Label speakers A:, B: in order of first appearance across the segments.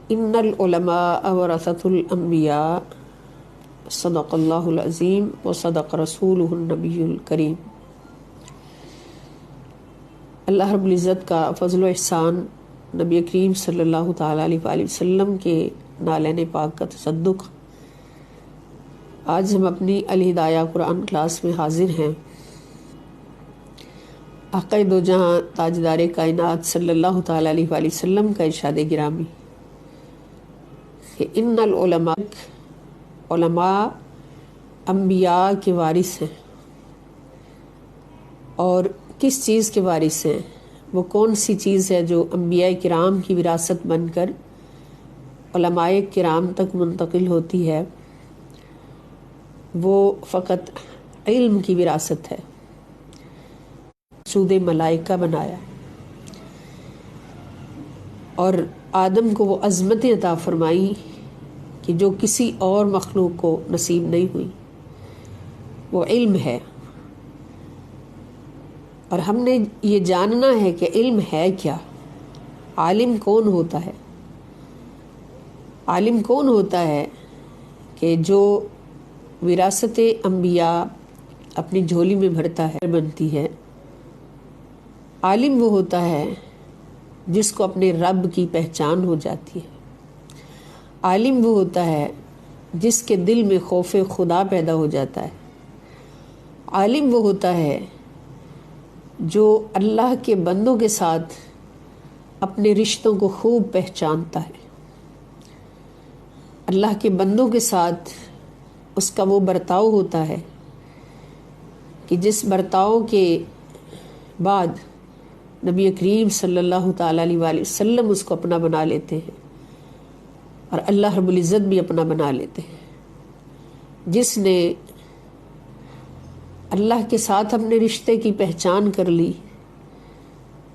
A: ان العلماء ورثۃ الانبیاء صدق اللہ العظیم و صدق رسولہ النبی الکریم۔ اللہ رب العزت کا فضل و احسان، نبی کریم صلی اللہ تعالیٰ علیہ وآلہ وسلم کے نالین پاک کا تصدق۔ آج ہم اپنی الہدایہ قرآن کلاس میں حاضر ہیں۔ آقا دو جہاں تاجدار کائنات صلی اللہ تعالیٰ علیہ وآلہ وسلم کا ارشاد گرامی کہ ان علماء انبیاء کے وارث ہیں۔ اور کس چیز کے وارث ہیں؟ وہ کون سی چیز ہے جو انبیاء کرام کی وراثت بن کر علماء کرام تک منتقل ہوتی ہے؟ وہ فقط علم کی وراثت ہے۔ سود ملائکہ بنایا اور آدم کو وہ عظمتیں عطا فرمائی کہ جو کسی اور مخلوق کو نصیب نہیں ہوئی، وہ علم ہے۔ اور ہم نے یہ جاننا ہے کہ علم ہے کیا، عالم کون ہوتا ہے۔ عالم کون ہوتا ہے کہ جو وراثت انبیاء اپنی جھولی میں بھرتا ہے، بنتی ہے۔ عالم وہ ہوتا ہے جس کو اپنے رب کی پہچان ہو جاتی ہے۔ عالم وہ ہوتا ہے جس کے دل میں خوف خدا پیدا ہو جاتا ہے۔ عالم وہ ہوتا ہے جو اللہ کے بندوں کے ساتھ اپنے رشتوں کو خوب پہچانتا ہے۔ اللہ کے بندوں کے ساتھ اس کا وہ برتاؤ ہوتا ہے کہ جس برتاؤ کے بعد نبی کریم صلی اللہ تعالیٰ علیہ وآلہ وسلم اس کو اپنا بنا لیتے ہیں اور اللہ رب العزت بھی اپنا بنا لیتے ہیں۔ جس نے اللہ کے ساتھ اپنے رشتے کی پہچان کر لی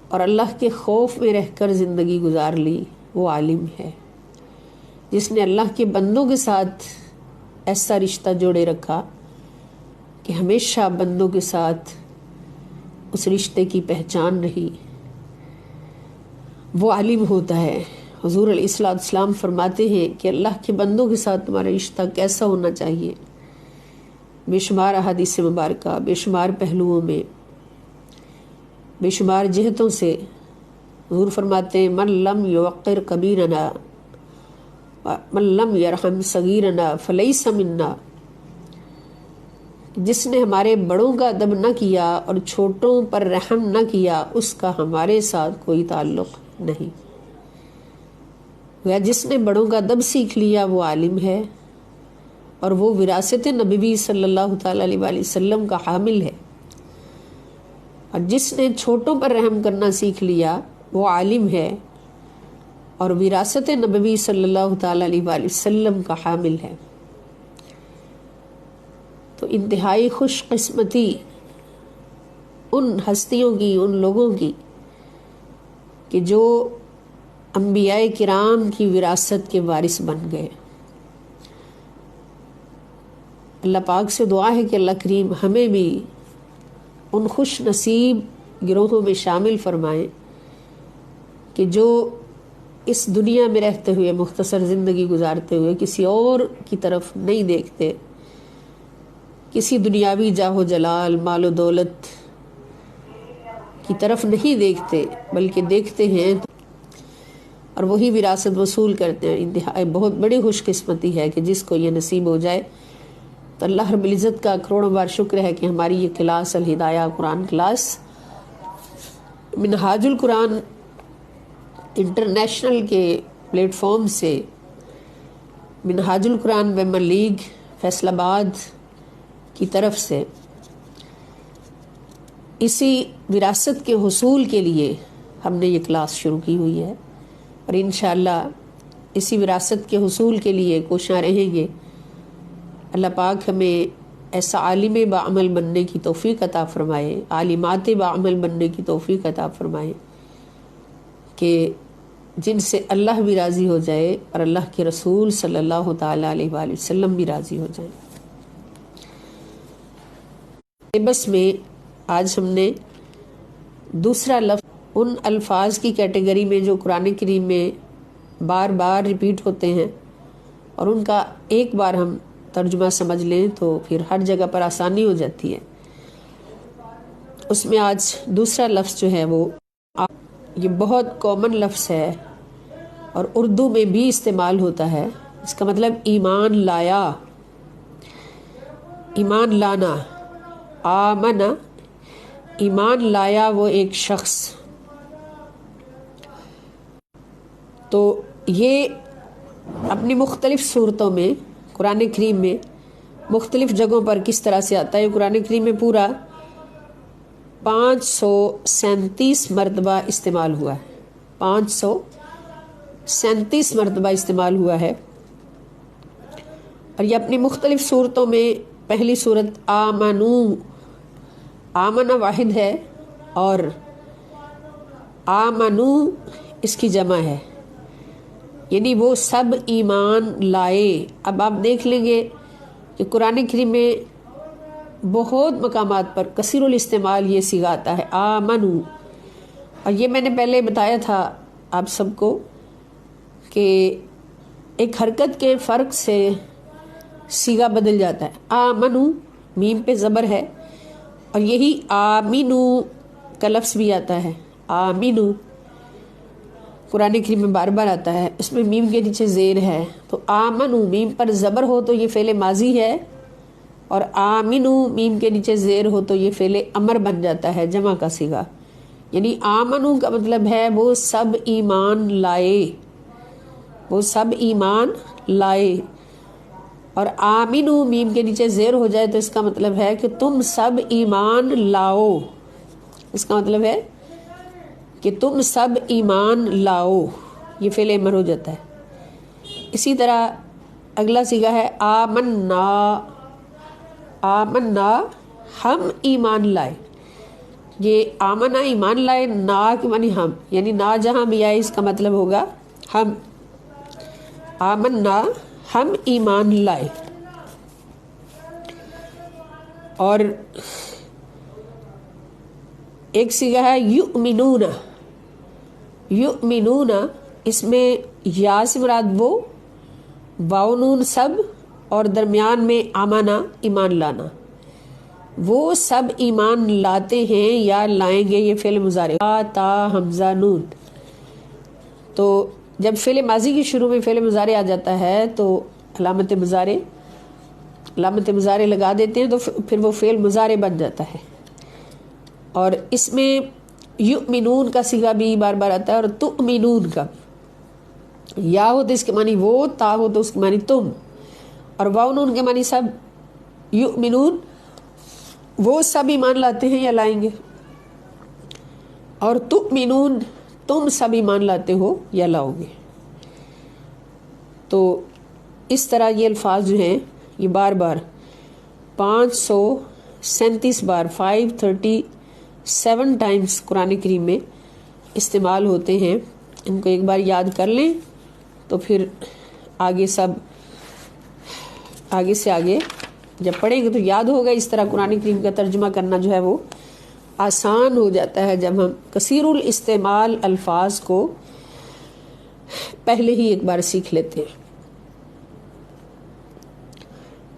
A: اور اللہ کے خوف میں رہ کر زندگی گزار لی، وہ عالم ہے۔ جس نے اللہ کے بندوں کے ساتھ ایسا رشتہ جوڑے رکھا کہ ہمیشہ بندوں کے ساتھ اس رشتے کی پہچان رہی، وہ عالم ہوتا ہے۔ حضور علیہ الصلوۃ والسلام فرماتے ہیں کہ اللہ کے بندوں کے ساتھ تمہارا رشتہ کیسا ہونا چاہیے؟ بے شمار احادیث مبارکہ، بے شمار پہلوؤں میں، بے شمار جہتوں سے حضور فرماتے ہیں من لم یوقر کبیرنا من لم یرحم صغیرنا فلیس منا۔ جس نے ہمارے بڑوں کا ادب نہ کیا اور چھوٹوں پر رحم نہ کیا، اس کا ہمارے ساتھ کوئی تعلق نہیں۔ یا جس نے بڑوں کا ادب سیکھ لیا وہ عالم ہے اور وہ وراثت نبوی صلی اللہ تعالیٰ علیہ وآلہ وسلم کا حامل ہے۔ اور جس نے چھوٹوں پر رحم کرنا سیکھ لیا وہ عالم ہے اور وراثت نبوی صلی اللہ تعالیٰ علیہ وآلہ وسلم کا حامل ہے۔ تو انتہائی خوش قسمتی ان ہستیوں کی، ان لوگوں کی کہ جو انبیاء کرام کی وراثت کے وارث بن گئے۔ اللہ پاک سے دعا ہے کہ اللہ کریم ہمیں بھی ان خوش نصیب گروہوں میں شامل فرمائیں کہ جو اس دنیا میں رہتے ہوئے، مختصر زندگی گزارتے ہوئے کسی اور کی طرف نہیں دیکھتے، کسی دنیاوی جاہ و جلال، مال و دولت کی طرف نہیں دیکھتے، بلکہ دیکھتے ہیں اور وہی وراثت وصول کرتے ہیں۔ انتہائی بہت بڑی خوش قسمتی ہے کہ جس کو یہ نصیب ہو جائے۔ تو اللہ رب العزت کا کروڑوں بار شکر ہے کہ ہماری یہ کلاس الہدایہ قرآن کلاس منہاج القرآن انٹرنیشنل کے پلیٹ فارم سے، منہاج القرآن ویمن لیگ فیصل آباد کی طرف سے اسی وراثت کے حصول کے لیے ہم نے یہ کلاس شروع کی ہوئی ہے اور انشاءاللہ اسی وراثت کے حصول کے لیے کوشاں رہیں گے۔ اللہ پاک ہمیں ایسا عالم بعمل بننے کی توفیق عطا فرمائے، عالمات بعمل بننے کی توفیق عطا فرمائے کہ جن سے اللہ بھی راضی ہو جائے اور اللہ کے رسول صلی اللہ تعالیٰ علیہ وآلہ وسلم بھی راضی ہو جائیں۔ بس میں آج ہم نے دوسرا لفظ ان الفاظ کی کیٹیگری میں جو قرآن کریم میں بار بار ریپیٹ ہوتے ہیں اور ان کا ایک بار ہم ترجمہ سمجھ لیں تو پھر ہر جگہ پر آسانی ہو جاتی ہے۔ اس میں آج دوسرا لفظ جو ہے وہ یہ بہت کامن لفظ ہے اور اردو میں بھی استعمال ہوتا ہے۔ اس کا مطلب ایمان لایا، ایمان لانا۔ آمنا، ایمان لایا وہ ایک شخص۔ تو یہ اپنی مختلف صورتوں میں قرآن کریم میں مختلف جگہوں پر کس طرح سے آتا ہے۔ قرآن کریم میں پورا 537 مرتبہ استعمال ہوا ہے، 537 مرتبہ استعمال ہوا ہے، اور یہ اپنی مختلف صورتوں میں پہلی صورت آمنو، آمنا واحد ہے اور آمنو اس کی جمع ہے، یعنی وہ سب ایمان لائے۔ اب آپ دیکھ لیں گے کہ قرآن کریم میں بہت مقامات پر کثیر الاستعمال یہ صیغہ آتا ہے آمنو، اور یہ میں نے پہلے بتایا تھا آپ سب کو کہ ایک حرکت کے فرق سے صیغہ بدل جاتا ہے۔ آمنو میم پہ زبر ہے، اور یہی آمینو کا لفظ بھی آتا ہے، آمینو قرآن کریم میں بار بار آتا ہے، اس میں میم کے نیچے زیر ہے، تو آمنو میم پر زبر ہو تو یہ فعل ماضی ہے، اور آمینو میم کے نیچے زیر ہو تو یہ فعل امر بن جاتا ہے، جمع کا صیغہ۔ یعنی آمنو کا مطلب ہے وہ سب ایمان لائے، وہ سب ایمان لائے، اور آمینو میم کے نیچے زیر ہو جائے تو اس کا مطلب ہے کہ تم سب ایمان لاؤ، اس کا مطلب ہے کہ تم سب ایمان لاؤ، یہ فعل امر ہو جاتا ہے۔ اسی طرح اگلا صیغہ ہے آمنا، آمنا ہم ایمان لائے، یہ آمنا ایمان لائے، نا کے معنی ہم، یعنی نا جہاں بھی آئے اس کا مطلب ہوگا ہم، آمنا ہم ایمان لائے۔ اور ایک صیغہ ہے یؤمنون، یؤمنون اس میں یا سے مراد وہ، واو نون سب، اور درمیان میں آمنا ایمان لانا، وہ سب ایمان لاتے ہیں یا لائیں گے، یہ فعل مضارع تا حمزہ نون۔ تو جب فعل ماضی کی شروع میں فعل مضارع آ جاتا ہے تو علامت مضارع لگا دیتے ہیں تو پھر وہ فعل مضارع بن جاتا ہے۔ اور اس میں یؤمنون کا صیغہ بھی بار بار آتا ہے، اور تؤمنون کا، یا ہو تو اس کے معنی وہ، تا ہو تو اس کے معنی تم، اور واو نون کے معنی سب۔ یؤمنون وہ سب ایمان لاتے ہیں یا لائیں گے، اور تؤمنون تم سب ایمان لاتے ہو یا لاؤ گے۔ تو اس طرح یہ الفاظ جو ہیں یہ بار بار 537 بار 537 ٹائمز قرآن کریم میں استعمال ہوتے ہیں۔ ان کو ایک بار یاد کر لیں تو پھر آگے سے آگے جب پڑھیں گے تو یاد ہوگا۔ اس طرح قرآن کریم کا ترجمہ کرنا جو ہے وہ آسان ہو جاتا ہے جب ہم کثیر الاستعمال الفاظ کو پہلے ہی ایک بار سیکھ لیتے ہیں۔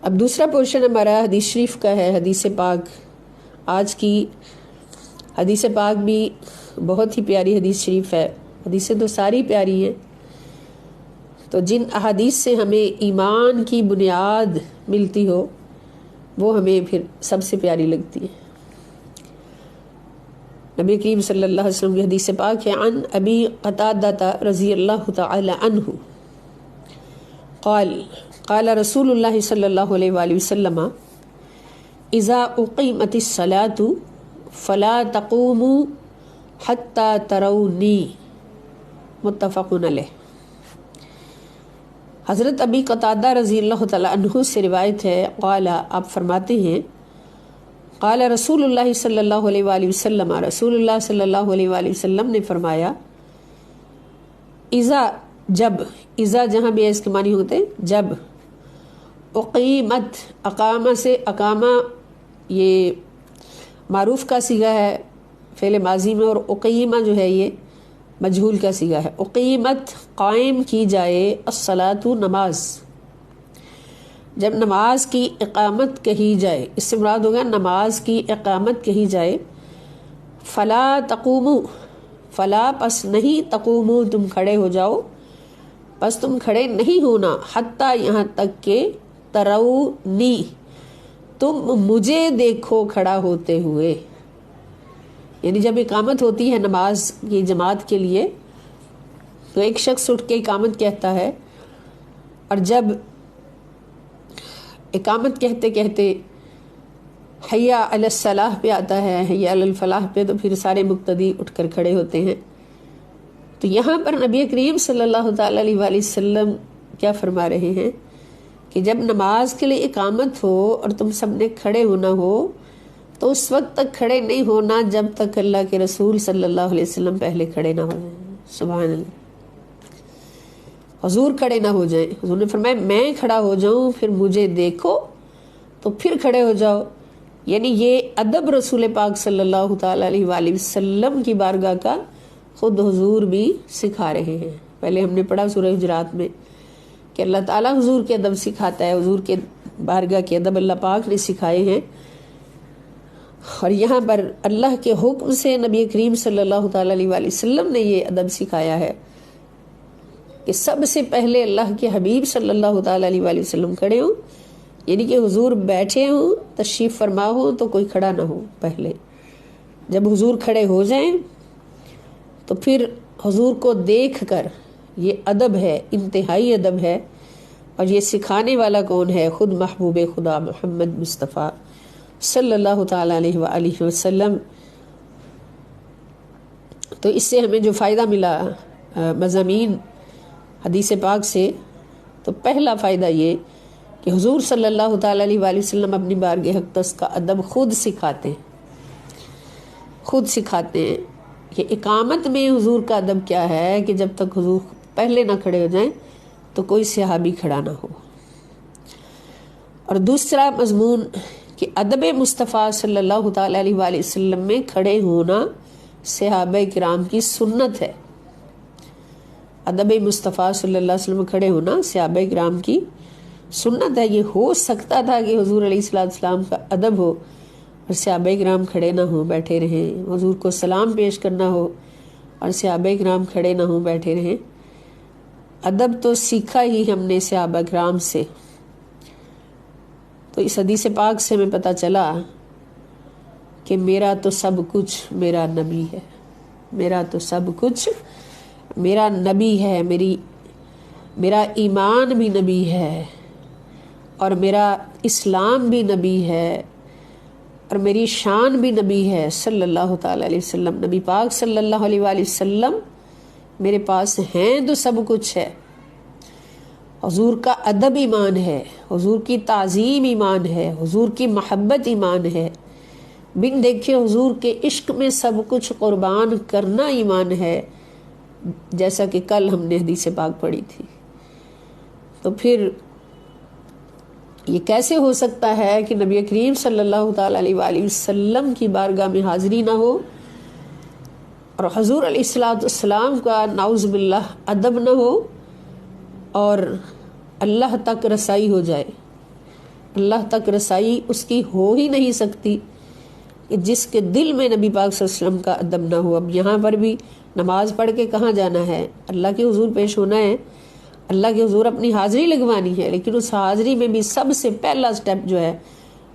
A: اب دوسرا پورشن ہمارا حدیث شریف کا ہے، حدیث پاک۔ آج کی حدیث پاک بھی بہت ہی پیاری حدیث شریف ہے، حدیثیں تو ساری پیاری ہیں، تو جن احادیث سے ہمیں ایمان کی بنیاد ملتی ہو وہ ہمیں پھر سب سے پیاری لگتی ہے۔ نبی کریم صلی اللہ علیہ وسلم کی حدیث پاک ہے، عن ابی قتادہ رضی اللہ تعالی عنہ قال قال رسول اللہ صلی اللہ علیہ وآلہ وسلم اذا اقیمت الصلاۃ فلا تقوموا حتی ترونی، متفق علیہ۔ حضرت ابی قتادہ رضی اللہ تعالی عنہ سے روایت ہے، قال آپ فرماتے ہیں، قال رسول اللہ صلی اللہ علیہ وآلہ وسلم، رسول اللہ صلی اللہ علیہ وآلہ وسلم نے فرمایا، اذا جب، اذا جہاں بھی اس کے معنی ہوتے ہیں جب، اقیمت اقامہ سے، اقامہ یہ معروف کا صیغہ ہے فعل ماضی میں، اور اقیمہ جو ہے یہ مجہول کا صیغہ ہے. اقیمت قائم کی جائے الصلاۃ نماز. جب نماز کی اقامت کہی جائے، اس سے مراد ہوگا نماز کی اقامت کہی جائے. فلا تقوموا، فلا پس نہیں، تقوموا تم کھڑے ہو جاؤ، پس تم کھڑے نہیں ہونا، حتیٰ یہاں تک کہ ترونی تم مجھے دیکھو کھڑا ہوتے ہوئے. یعنی جب اقامت ہوتی ہے نماز کی جماعت کے لیے تو ایک شخص اٹھ کے اقامت کہتا ہے، اور جب اقامت کہتے کہتے حیا علی الصلاح پہ آتا ہے، حیا علی الفلاح پہ، تو پھر سارے مقتدی اٹھ کر کھڑے ہوتے ہیں. تو یہاں پر نبی کریم صلی اللہ تعالی علیہ وآلہ وسلم کیا فرما رہے ہیں کہ جب نماز کے لیے اقامت ہو اور تم سب نے کھڑے ہونا ہو تو اس وقت تک کھڑے نہیں ہونا جب تک اللہ کے رسول صلی اللہ علیہ وسلم پہلے کھڑے نہ ہو جائیں. سبحان اللہ. حضور کھڑے نہ ہو جائیں. حضور نے فرمایا میں کھڑا ہو جاؤں پھر مجھے دیکھو تو پھر کھڑے ہو جاؤ. یعنی یہ ادب رسول پاک صلی اللہ تعالی علیہ وآلہ وسلم کی بارگاہ کا خود حضور بھی سکھا رہے ہیں. پہلے ہم نے پڑھا سورہ حجرات میں کہ اللہ تعالیٰ حضور کے ادب سکھاتا ہے، حضور کے بارگاہ کے ادب اللہ پاک نے سکھائے ہیں. اور یہاں پر اللہ کے حکم سے نبی کریم صلی اللہ تعالی علیہ وآلہ وسلم نے یہ ادب سکھایا ہے کہ سب سے پہلے اللہ کے حبیب صلی اللہ تعالی علیہ وآلہ وسلم کھڑے ہوں. یعنی کہ حضور بیٹھے ہوں، تشریف فرما ہو تو کوئی کھڑا نہ ہو. پہلے جب حضور کھڑے ہو جائیں تو پھر حضور کو دیکھ کر، یہ ادب ہے، انتہائی ادب ہے. اور یہ سکھانے والا کون ہے؟ خود محبوب خدا محمد مصطفیٰ صلی اللہ تعالی علیہ وآلہ وسلم. تو اس سے ہمیں جو فائدہ ملا مضامین حدیث پاک سے، تو پہلا فائدہ یہ کہ حضور صلی اللہ تعالی علیہ وآلہ وسلم اپنی بارگاہ اقدس کا ادب خود سکھاتے ہیں، خود سکھاتے ہیں. کہ اقامت میں حضور کا ادب کیا ہے کہ جب تک حضور پہلے نہ کھڑے ہو جائیں تو کوئی صحابی کھڑا نہ ہو. اور دوسرا مضمون کہ ادب مصطفیٰ صلی اللہ تعالی علیہ وآلہ وسلم میں کھڑے ہونا صحابہ کرام کی سنت ہے. ادب مصطفیٰ صلی اللہ علیہ وسلم میں کھڑے ہونا صحابہ کرام کی سنت ہے. یہ ہو سکتا تھا کہ حضور علیہ السلام کا ادب ہو اور صحابہ کرام کھڑے نہ ہوں بیٹھے رہیں، حضور کو سلام پیش کرنا ہو اور صحابہ کرام کھڑے نہ ہوں بیٹھے رہیں. ادب تو سیکھا ہی ہم نے صحابہ کرام سے. تو اس حدیث پاک سے ہمیں پتہ چلا کہ میرا تو سب کچھ میرا نبی ہے، میرا تو سب کچھ میرا نبی ہے، میرا ایمان بھی نبی ہے، اور میرا اسلام بھی نبی ہے، اور میری شان بھی نبی ہے صلی اللہ تعالی علیہ وسلم. نبی پاک صلی اللہ علیہ وآلہ وسلم میرے پاس ہیں تو سب کچھ ہے. حضور کا ادب ایمان ہے، حضور کی تعظیم ایمان ہے، حضور کی محبت ایمان ہے، بن دیکھے حضور کے عشق میں سب کچھ قربان کرنا ایمان ہے، جیسا کہ کل ہم نے حدیث پاک پڑھی تھی. تو پھر یہ کیسے ہو سکتا ہے کہ نبی کریم صلی اللہ تعالی علیہ وآلہ وسلم کی بارگاہ میں حاضری نہ ہو اور حضور علیہ السلام کا نعوذ باللہ ادب نہ ہو اور اللہ تک رسائی ہو جائے؟ اللہ تک رسائی اس کی ہو ہی نہیں سکتی کہ جس کے دل میں نبی پاک صلی اللہ علیہ وسلم کا ادب نہ ہو. اب یہاں پر بھی نماز پڑھ کے کہاں جانا ہے؟ اللہ کے حضور پیش ہونا ہے، اللہ کے حضور اپنی حاضری لگوانی ہے، لیکن اس حاضری میں بھی سب سے پہلا سٹیپ جو ہے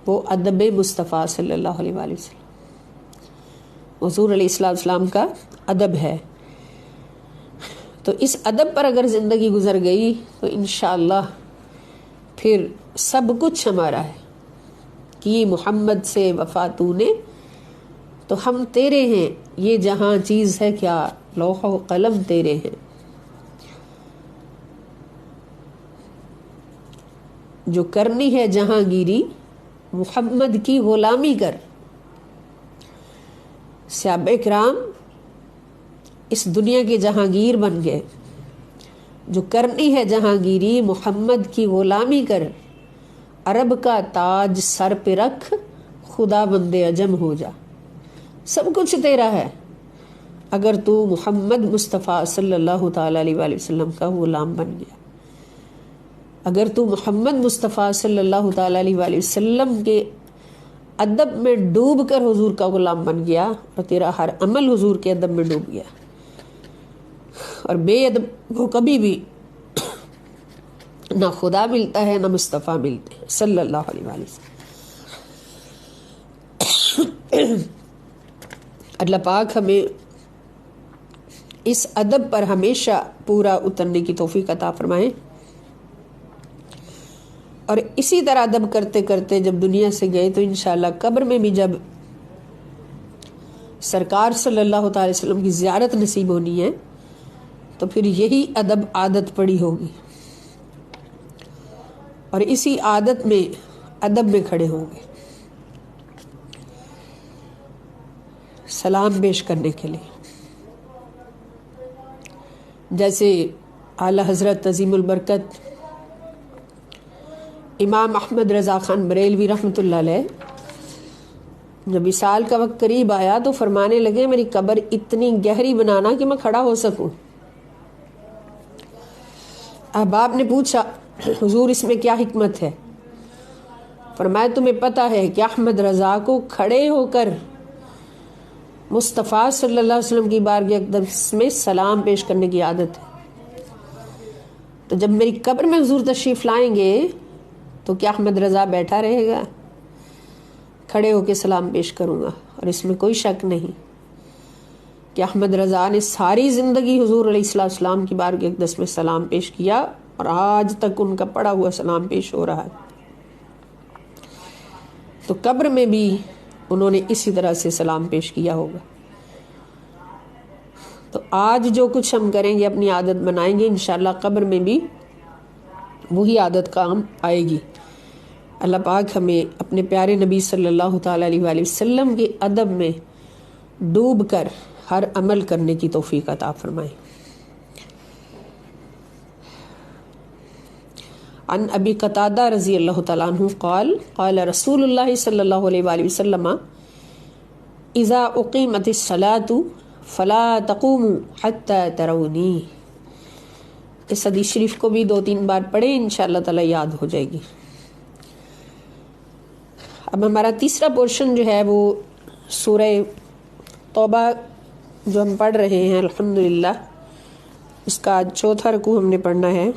A: وہ ادب مصطفیٰ صلی اللہ علیہ وآلہ وسلم، حضور علیہ السلام کا ادب ہے. تو اس ادب پر اگر زندگی گزر گئی تو انشاءاللہ پھر سب کچھ ہمارا ہے. کی محمد سے وفا تو نے تو ہم تیرے ہیں، یہ جہاں چیز ہے کیا، لوح و قلم تیرے ہیں. جو کرنی ہے جہاں گیری محمد کی غلامی کر. صحابہ کرام اس دنیا کے جہانگیر بن گئے. جو کرنی ہے جہانگیری محمد کی غلامی کر، عرب کا تاج سر پہ رکھ خدا بندے عجم ہو جا. سب کچھ تیرا ہے، اگر تو محمد مصطفیٰ صلی اللہ تعالیٰ علیہ وآلہ وسلم کا غلام بن گیا، اگر تو محمد مصطفیٰ صلی اللہ تعالیٰ علیہ وآلہ وسلم کے ادب میں ڈوب کر حضور کا غلام بن گیا اور تیرا ہر عمل حضور کے ادب میں ڈوب گیا، اور بے ادب کو کبھی بھی نہ خدا ملتا ہے نہ مصطفیٰ ملتے ہیں صلی اللہ علیہ وآلہ وسلم۔ اللہ پاک ہمیں اس ادب پر ہمیشہ پورا اترنے کی توفیق عطا فرمائے، اور اسی طرح ادب کرتے کرتے جب دنیا سے گئے تو انشاءاللہ قبر میں بھی جب سرکار صلی اللہ تعالی وسلم کی زیارت نصیب ہونی ہے تو پھر یہی ادب عادت پڑی ہوگی، اور اسی عادت میں ادب میں کھڑے ہوں گے سلام پیش کرنے کے لیے، جیسے اعلی حضرت عظیم البرکت امام احمد رضا خان بریلوی رحمۃ اللہ علیہ جب وصال کا وقت قریب آیا تو فرمانے لگے میری قبر اتنی گہری بنانا کہ میں کھڑا ہو سکوں۔ احباب نے پوچھا حضور اس میں کیا حکمت ہے؟ فرمایا تمہیں پتہ ہے کہ احمد رضا کو کھڑے ہو کر مصطفیٰ صلی اللہ علیہ وسلم کی بارگاہ اقدس میں سلام پیش کرنے کی عادت ہے، تو جب میری قبر میں حضور تشریف لائیں گے تو کیا احمد رضا بیٹھا رہے گا؟ کھڑے ہو کے سلام پیش کروں گا، اور اس میں کوئی شک نہیں کہ احمد رضا نے ساری زندگی حضور علیہ السلام کی بارگاہ اقدس میں سلام پیش کیا، اور آج تک ان کا پڑا ہوا سلام پیش ہو رہا ہے، تو قبر میں بھی انہوں نے اسی طرح سے سلام پیش کیا ہوگا۔ تو آج جو کچھ ہم کریں گے اپنی عادت بنائیں گے، انشاءاللہ قبر میں بھی وہی عادت کام آئے گی۔ اللہ پاک ہمیں اپنے پیارے نبی صلی اللہ تعالیٰ علیہ وآلہ وسلم کے ادب میں ڈوب کر ہر عمل کرنے کی توفیق عطا فرمائے۔ عن ابی قتادہ رضی اللہ تعالیٰ عنہ قال قال رسول اللہ صلی اللہ علیہ وآلہ وسلم اذا اقیمت الصلاة فلا تقوموا حتى ترونی۔ اس حدیث شریف کو بھی 2-3 بار پڑھیں، انشاءاللہ تعالیٰ یاد ہو جائے گی۔ اب ہمارا تیسرا پورشن جو ہے وہ سورہ توبہ جو ہم پڑھ رہے ہیں الحمدللہ، اس کا آج چوتھا رکوع ہم نے پڑھنا ہے۔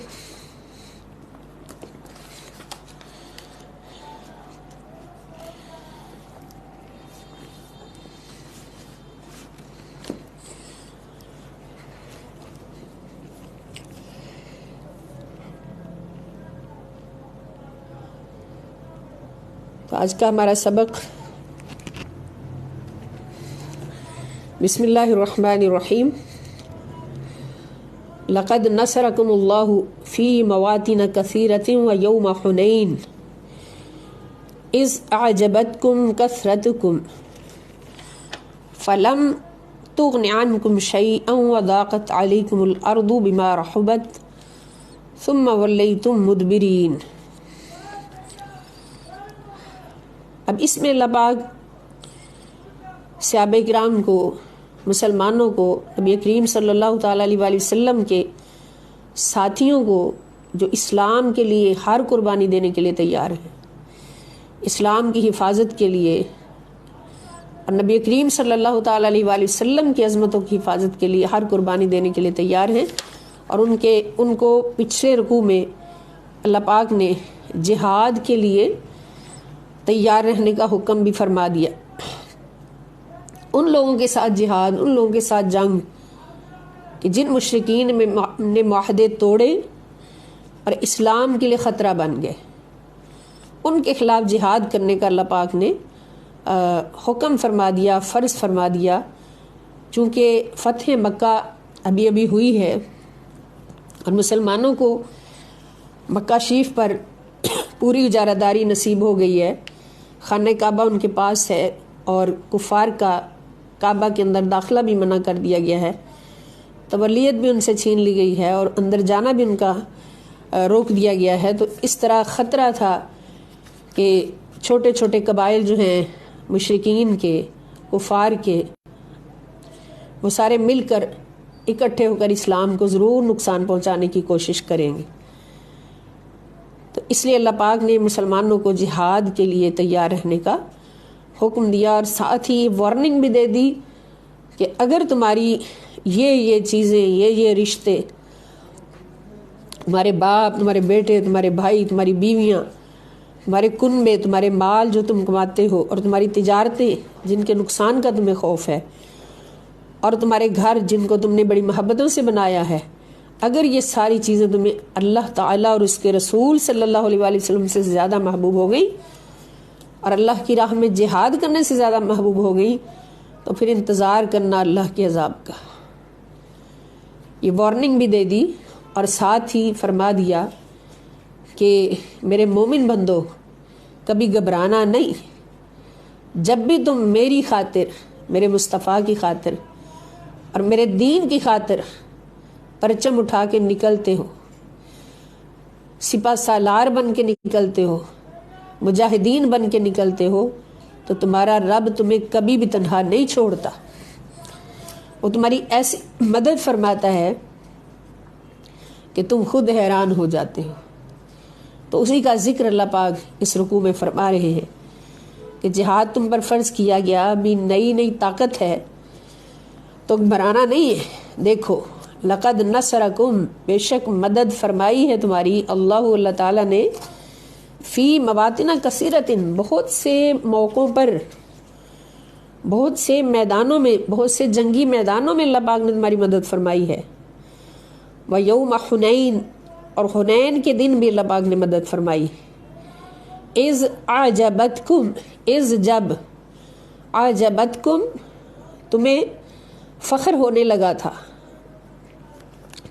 A: تو آج کا ہمارا سبق بسم اللہ الرحمن الرحیم۔ لقد نصرکم اللہ فی مواطن کثیرۃ ویوم حنین اذ اعجبتکم کثرتکم فلم تغن عنکم شیئا وضاقت علیکم الارض بما رحبت ثم ولیتم مدبرین۔ اب اس میں اللہ پاک صحابہ کرام کو، مسلمانوں کو، نبی کریم صلی اللہ تعالیٰ علیہ وآلہ وسلم کے ساتھیوں کو جو اسلام کے لیے ہر قربانی دینے کے لیے تیار ہیں، اسلام کی حفاظت کے لیے، اور نبی کریم صلی اللہ تعالیٰ علیہ وآلہ وسلم کی عظمتوں کی حفاظت کے لیے ہر قربانی دینے کے لیے تیار ہیں، اور ان کو پچھلے رکوع میں اللہ پاک نے جہاد کے لیے تیار رہنے کا حکم بھی فرما دیا۔ ان لوگوں کے ساتھ جہاد، ان لوگوں کے ساتھ جنگ کہ جن مشرکین نے معاہدے توڑے اور اسلام کے لیے خطرہ بن گئے، ان کے خلاف جہاد کرنے کا اللہ پاک نے حکم فرما دیا، فرض فرما دیا۔ چونکہ فتح مکہ ابھی ابھی ہوئی ہے اور مسلمانوں کو مکہ شریف پر پوری اجارہ داری نصیب ہو گئی ہے، خانہ کعبہ ان کے پاس ہے، اور کفار کا کعبہ کے اندر داخلہ بھی منع کر دیا گیا ہے، تولیت بھی ان سے چھین لی گئی ہے، اور اندر جانا بھی ان کا روک دیا گیا ہے۔ تو اس طرح خطرہ تھا کہ چھوٹے چھوٹے قبائل جو ہیں مشرکین کے، کفار کے، وہ سارے مل کر اکٹھے ہو کر اسلام کو ضرور نقصان پہنچانے کی کوشش کریں گے. تو اس لیے اللہ پاک نے مسلمانوں کو جہاد کے لیے تیار رہنے کا حکم دیا، اور ساتھ ہی وارننگ بھی دے دی کہ اگر تمہاری یہ چیزیں، یہ رشتے، تمہارے باپ، تمہارے بیٹے، تمہارے بھائی، تمہاری بیویاں، تمہارے کنبے، تمہارے مال جو تم کماتے ہو، اور تمہاری تجارتیں جن کے نقصان کا تمہیں خوف ہے، اور تمہارے گھر جن کو تم نے بڑی محبتوں سے بنایا ہے، اگر یہ ساری چیزیں تمہیں اللہ تعالیٰ اور اس کے رسول صلی اللہ علیہ وآلہ وسلم سے زیادہ محبوب ہو گئی، اور اللہ کی راہ میں جہاد کرنے سے زیادہ محبوب ہو گئی، تو پھر انتظار کرنا اللہ کے عذاب کا. یہ وارننگ بھی دے دی، اور ساتھ ہی فرما دیا کہ میرے مومن بندو کبھی گھبرانا نہیں، جب بھی تم میری خاطر، میرے مصطفیٰ کی خاطر اور میرے دین کی خاطر پرچم اٹھا کے نکلتے ہو، سپہ سالار بن کے نکلتے ہو، مجاہدین بن کے نکلتے ہو، تو تمہارا رب تمہیں کبھی بھی تنہا نہیں چھوڑتا. وہ تمہاری ایسی مدد فرماتا ہے کہ تم خود حیران ہو جاتے ہو. تو اسی کا ذکر اللہ پاک اس رکوع میں فرما رہے ہیں کہ جہاد تم پر فرض کیا گیا، ابھی نئی طاقت ہے تو گھبرانا نہیں ہے. دیکھو لقد نصرکم، بے شک مدد فرمائی ہے تمہاری اللہ تعالیٰ نے، فی مواطن کثیرۃ، بہت سے موقعوں پر، بہت سے میدانوں میں، بہت سے جنگی میدانوں میں اللہ پاک نے تمہاری مدد فرمائی ہے. ویوم حنین، اور حنین کے دن بھی اللہ پاک نے مدد فرمائی. اذ اعجبتکم، اذ جب، اعجبتکم تمہیں فخر ہونے لگا تھا،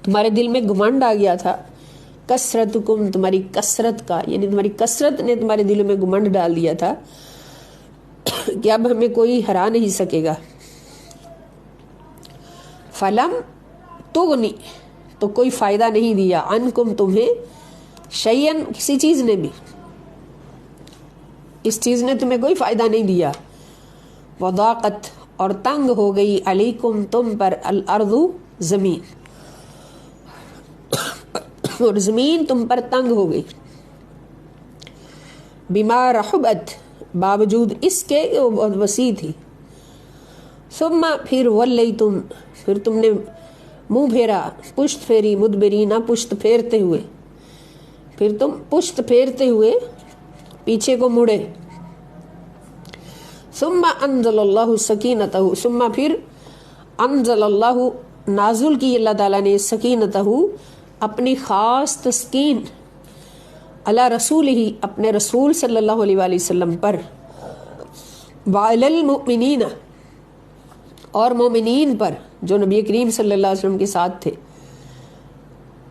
A: تمہارے دل میں گھمنڈ آ گیا تھا، کثرتکم تمہاری کثرت کا، یعنی تمہاری کثرت نے تمہارے دلوں میں گھمنڈ ڈال دیا تھا کہ اب ہمیں کوئی ہرا نہیں سکے گا. فلم تغنی، تو کوئی فائدہ نہیں دیا، عنکم تمہیں، شیئن کسی چیز نے بھی، اس چیز نے تمہیں کوئی فائدہ نہیں دیا. وضاقت، اور تنگ ہو گئی، علیکم تم پر، الارض زمین، اور زمین تم پر تنگ ہو گئی. بما رحبت، باوجود اس کے وہ بہت وسیع تھی. ثم پھر ولیتم، پھر تم نے منہ پھیرا، پشت پھیری، مدبرینہ پشت پھیرتے ہوئے، پھر تم پشت پھیرتے ہوئے پیچھے کو مڑے. ثم انزل اللہ سکینتہ، ثم پھر انزل اللہ نازل کی اللہ تعالیٰ نے سکینتہ اپنی خاص تسکین، علی رسول ہی اپنے رسول صلی اللہ علیہ وآلہ وسلم پر، وعلی المؤمنین اور مومنین پر جو نبی کریم صلی اللہ علیہ وسلم کے ساتھ تھے.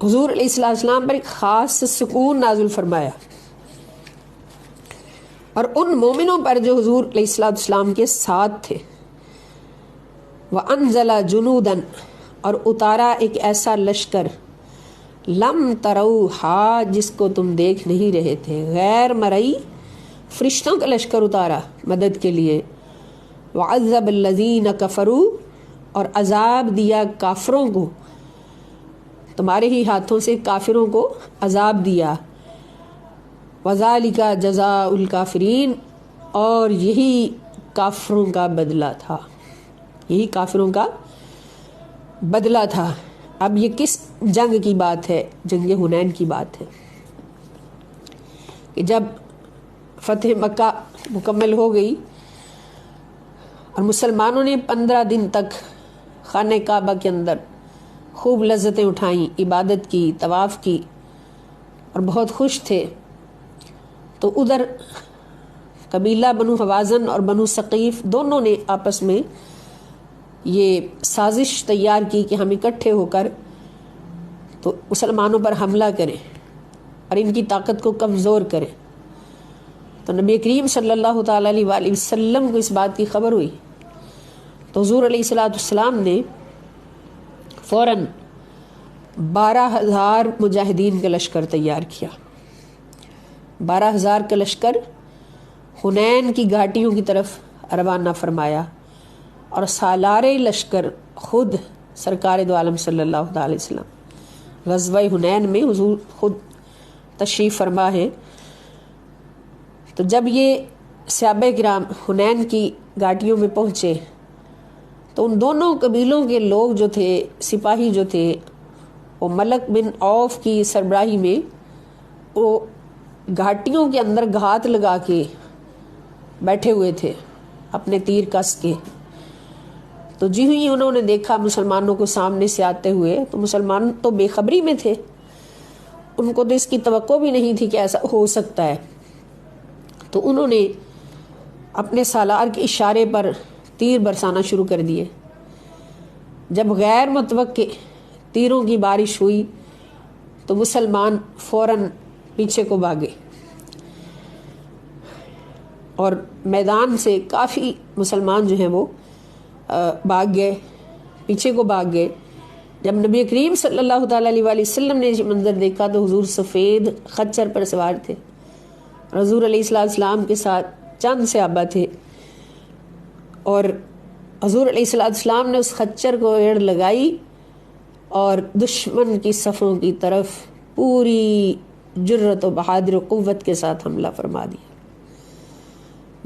A: حضور علیہ السلام پر ایک خاص سکون نازل فرمایا، اور ان مومنوں پر جو حضور علیہ السلام کے ساتھ تھے. وَأَنزَلَ جُنُودًا، اور اتارا ایک ایسا لشکر، لم تروہا جس کو تم دیکھ نہیں رہے تھے، غیر مرئی فرشتوں کا لشکر اتارا مدد کے لیے. وعذب الذین کفروا، اور عذاب دیا کافروں کو، تمہارے ہی ہاتھوں سے کافروں کو عذاب دیا. وذالک جزاء الکافرین، اور یہی کافروں کا بدلہ تھا، یہی کافروں کا بدلہ تھا. اب یہ کس جنگ کی بات ہے؟ جنگ حنین کی بات ہے کہ جب فتح مکہ مکمل ہو گئی اور مسلمانوں نے 15 دن تک خانہ کعبہ کے اندر خوب لذتیں اٹھائیں، عبادت کی، طواف کی، اور بہت خوش تھے. تو ادھر قبیلہ بنو حوازن اور بنو ثقیف دونوں نے آپس میں یہ سازش تیار کی کہ ہم اکٹھے ہو کر تو مسلمانوں پر حملہ کریں اور ان کی طاقت کو کمزور کریں. تو نبی کریم صلی اللہ تعالیٰ علیہ وآلہ وسلم کو اس بات کی خبر ہوئی، تو حضور علیہ السلام نے فوراً 12,000 مجاہدین کا لشکر تیار کیا. 12,000 کا لشکر حنین کی گھاٹیوں کی طرف روانہ فرمایا، اور سالار لشکر خود سرکار دو عالم صلی اللہ علیہ وسلم غزوہ حنین میں حضور خود تشریف فرما ہے. تو جب یہ صحابہ کرام حنین کی گھاٹیوں میں پہنچے تو ان دونوں قبیلوں کے لوگ جو تھے، سپاہی جو تھے، وہ ملک بن عوف کی سربراہی میں وہ گھاٹیوں کے اندر گھات لگا کے بیٹھے ہوئے تھے اپنے تیر کس کے. تو جی ہی انہوں نے دیکھا مسلمانوں کو سامنے سے آتے ہوئے تو مسلمان تو بے خبری میں تھے، ان کو تو اس کی توقع بھی نہیں تھی کہ ایسا ہو سکتا ہے. تو انہوں نے اپنے سالار کے اشارے پر تیر برسانا شروع کر دیے. جب غیر متوقع تیروں کی بارش ہوئی تو مسلمان فوراً پیچھے کو بھاگے اور میدان سے کافی مسلمان جو ہیں وہ بھاگ گئے، پیچھے کو بھاگ گئے. جب نبی کریم صلی اللہ تعالیٰ علیہ وآلہ وسلم نے یہ منظر دیکھا تو حضور سفید خچر پر سوار تھے، حضور علیہ السلام کے ساتھ چند صحابہ تھے، اور حضور علیہ السلام نے اس خچر کو ایڑ لگائی اور دشمن کی صفوں کی طرف پوری جرت و بہادر و قوت کے ساتھ حملہ فرما دیا.